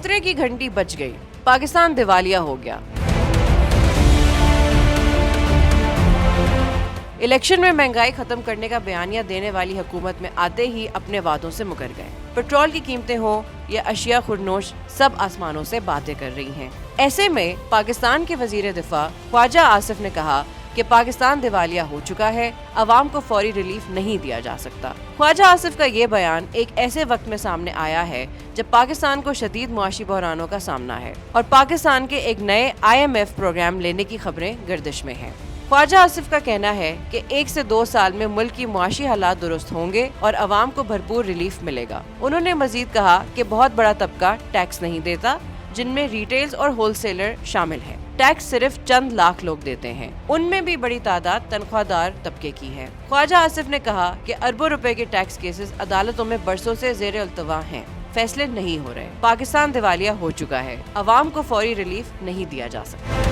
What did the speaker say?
खतरे की घंटी बज गई, पाकिस्तान दिवालिया हो गया। इलेक्शन में महंगाई खत्म करने का बयानिया देने वाली हुकूमत में आते ही अपने वादों से मुकर गए। पेट्रोल की कीमतें हो या अशिया खुरनोश, सब आसमानों से बातें कर रही हैं। ऐसे में पाकिस्तान के वजीर दिफा ख्वाजा आसिफ ने कहा कि पाकिस्तान दिवालिया हो चुका है, अवाम को फौरी रिलीफ नहीं दिया जा सकता। ख्वाजा आसिफ का ये बयान एक ऐसे वक्त में सामने आया है जब पाकिस्तान को शदीद मुआशी बहरानों का सामना है और पाकिस्तान के एक नए IMF प्रोग्राम लेने की खबरें गर्दिश में हैं। ख्वाजा आसिफ का कहना है कि 1 से 2 साल में मुल्क की मुआशी हालात दुरुस्त होंगे और अवाम को भरपूर रिलीफ मिलेगा। उन्होंने मजीद कहा कि बहुत बड़ा तबका टैक्स नहीं देता, जिनमें रिटेल्स और होलसेलर शामिल हैं। टैक्स सिर्फ चंद लाख लोग देते हैं, उनमें भी बड़ी तादाद तनख्वाहदार तबके की है। ख्वाजा आसिफ ने कहा कि अरबों रुपए के टैक्स केसेस अदालतों में बरसों से ज़ेर अल्तवा हैं, फैसले नहीं हो रहे। पाकिस्तान दिवालिया हो चुका है, अवाम को फौरी रिलीफ नहीं दिया जा सकता।